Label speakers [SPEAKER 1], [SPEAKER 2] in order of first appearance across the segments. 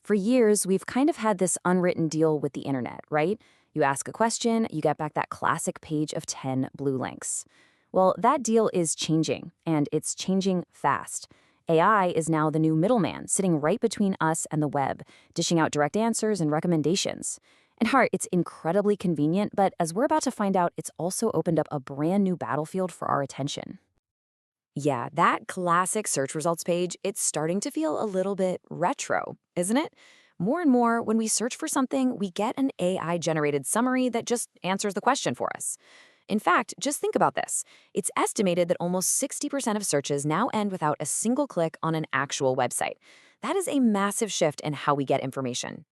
[SPEAKER 1] For years, we've kind of had this unwritten deal with the internet, right? You ask a question, you get back that classic page of 10 blue links. Well, that deal is changing, and it's changing fast. AI is now the new middleman, sitting right between us and the web, dishing out direct answers and recommendations. In heart, it's incredibly convenient, but as we're about to find out, it's also opened up a brand new battlefield for our attention. Yeah, that classic search results page, it's starting to feel a little bit retro, isn't it? More and more, when we search for something, we get an AI-generated summary that just answers the question for us. In fact, just think about this. It's estimated that almost 60% of searches now end without a single click on an actual website. That is a massive shift in how we get information.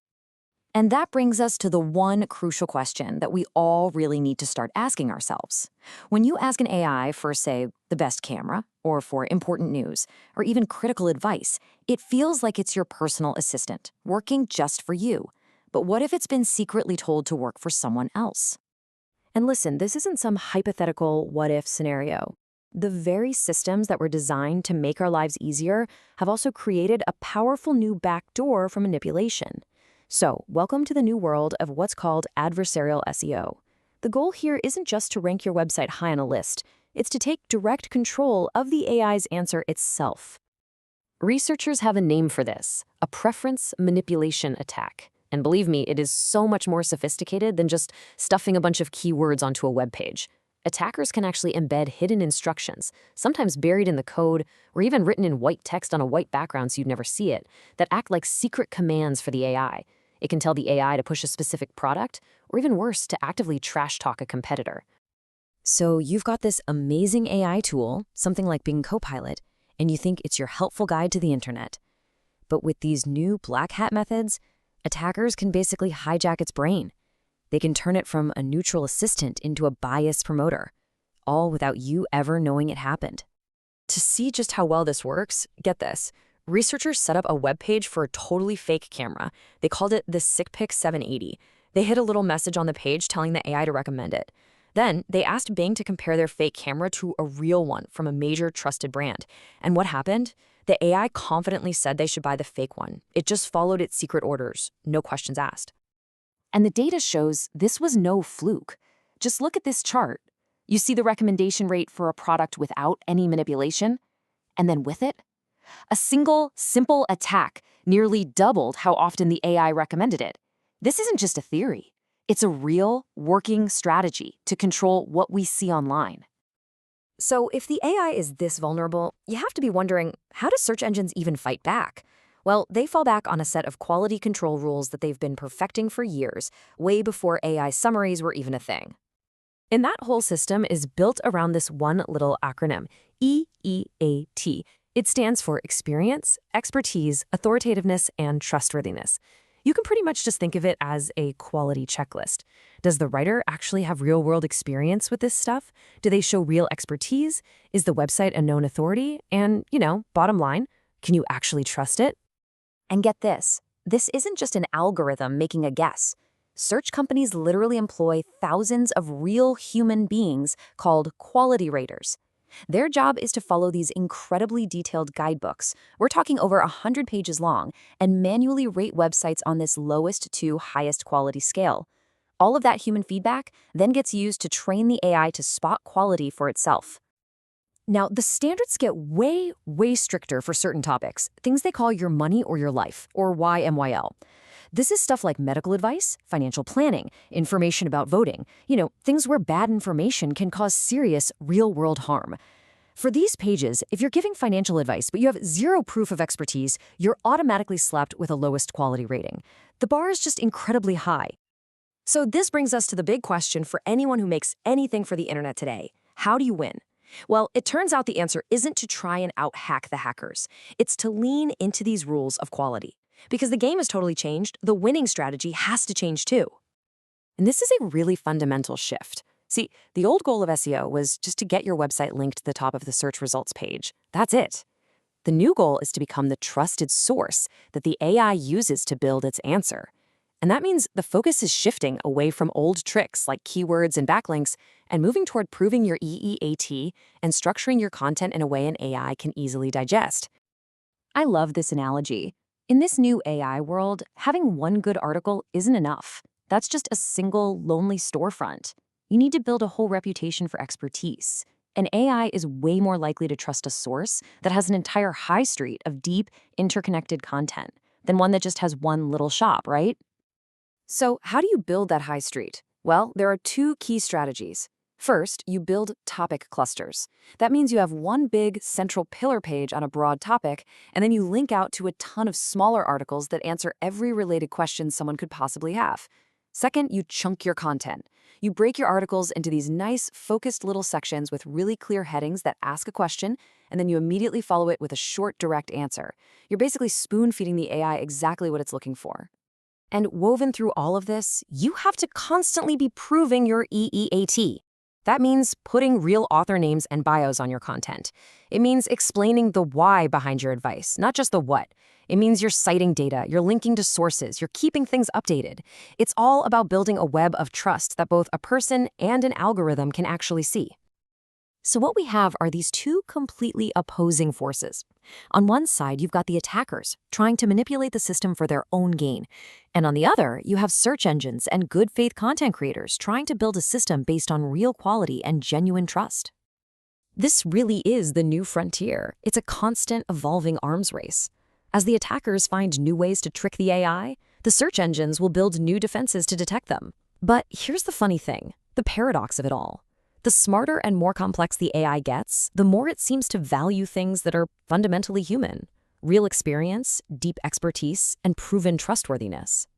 [SPEAKER 1] And that brings us to the one crucial question that we all really need to start asking ourselves. When you ask an AI for, say, the best camera, or for important news, or even critical advice, it feels like it's your personal assistant, working just for you. But what if it's been secretly told to work for someone else? And listen, this isn't some hypothetical what-if scenario. The very systems that were designed to make our lives easier have also created a powerful new backdoor for manipulation. So, welcome to the new world of what's called adversarial SEO. The goal here isn't just to rank your website high on a list, it's to take direct control of the AI's answer itself. Researchers have a name for this, a preference manipulation attack. And believe me, it is so much more sophisticated than just stuffing a bunch of keywords onto a web page. Attackers can actually embed hidden instructions, sometimes buried in the code or even written in white text on a white background so you'd never see it, that act like secret commands for the AI. It can tell the AI to push a specific product, or even worse, to actively trash talk a competitor. So you've got this amazing AI tool, something like Bing Copilot, and you think it's your helpful guide to the internet. But with these new black hat methods, attackers can basically hijack its brain. They can turn it from a neutral assistant into a biased promoter, all without you ever knowing it happened. To see just how well this works, get this. Researchers set up a web page for a totally fake camera. They called it the SickPic 780. They hid a little message on the page telling the AI to recommend it. Then, they asked Bing to compare their fake camera to a real one from a major trusted brand. And what happened? The AI confidently said they should buy the fake one. It just followed its secret orders, no questions asked. And the data shows this was no fluke. Just look at this chart. You see the recommendation rate for a product without any manipulation? And then with it? A single, simple attack nearly doubled how often the AI recommended it. This isn't just a theory. It's a real, working strategy to control what we see online. So if the AI is this vulnerable, you have to be wondering, how do search engines even fight back? Well, they fall back on a set of quality control rules that they've been perfecting for years, way before AI summaries were even a thing. And that whole system is built around this one little acronym, EEAT. It stands for experience, expertise, authoritativeness, and trustworthiness. You can pretty much just think of it as a quality checklist. Does the writer actually have real-world experience with this stuff? Do they show real expertise? Is the website a known authority? And, bottom line, can you actually trust it? And get this isn't just an algorithm making a guess. Search companies literally employ thousands of real human beings called quality raters. Their job is to follow these incredibly detailed guidebooks. We're talking over 100 pages long, and manually rate websites on this lowest to highest quality scale. All of that human feedback then gets used to train the AI to spot quality for itself. Now, the standards get way, way stricter for certain topics, things they call your money or your life, or YMYL. This is stuff like medical advice, financial planning, information about voting, things where bad information can cause serious, real-world harm. For these pages, if you're giving financial advice but you have zero proof of expertise, you're automatically slapped with a lowest quality rating. The bar is just incredibly high. So this brings us to the big question for anyone who makes anything for the internet today. How do you win? Well, it turns out the answer isn't to try and out-hack the hackers. It's to lean into these rules of quality. Because the game has totally changed, the winning strategy has to change too. And this is a really fundamental shift. See, the old goal of SEO was just to get your website linked to the top of the search results page. That's it. The new goal is to become the trusted source that the AI uses to build its answer. And that means the focus is shifting away from old tricks like keywords and backlinks and moving toward proving your EEAT and structuring your content in a way an AI can easily digest. I love this analogy. In this new AI world, having one good article isn't enough. That's just a single, lonely storefront. You need to build a whole reputation for expertise. And AI is way more likely to trust a source that has an entire high street of deep, interconnected content than one that just has one little shop, right? So, how do you build that high street? Well, there are two key strategies. First, you build topic clusters. That means you have one big central pillar page on a broad topic, and then you link out to a ton of smaller articles that answer every related question someone could possibly have. Second, you chunk your content. You break your articles into these nice, focused little sections with really clear headings that ask a question, and then you immediately follow it with a short, direct answer. You're basically spoon-feeding the AI exactly what it's looking for. And woven through all of this, you have to constantly be proving your EEAT. That means putting real author names and bios on your content. It means explaining the why behind your advice, not just the what. It means you're citing data, you're linking to sources, you're keeping things updated. It's all about building a web of trust that both a person and an algorithm can actually see. So what we have are these two completely opposing forces. On one side, you've got the attackers trying to manipulate the system for their own gain. And on the other, you have search engines and good faith content creators trying to build a system based on real quality and genuine trust. This really is the new frontier. It's a constant evolving arms race. As the attackers find new ways to trick the AI, the search engines will build new defenses to detect them. But here's the funny thing, the paradox of it all. The smarter and more complex the AI gets, the more it seems to value things that are fundamentally human: real experience, deep expertise, and proven trustworthiness.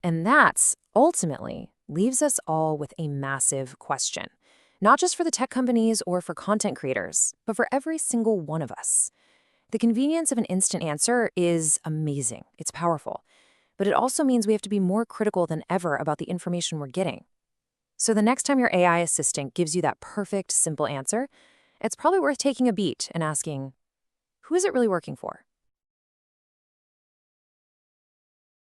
[SPEAKER 1] And that's ultimately leaves us all with a massive question, not just for the tech companies or for content creators, but for every single one of us. The convenience of an instant answer is amazing. It's powerful. But it also means we have to be more critical than ever about the information we're getting. So the next time your AI assistant gives you that perfect, simple answer, it's probably worth taking a beat and asking, who is it really working for?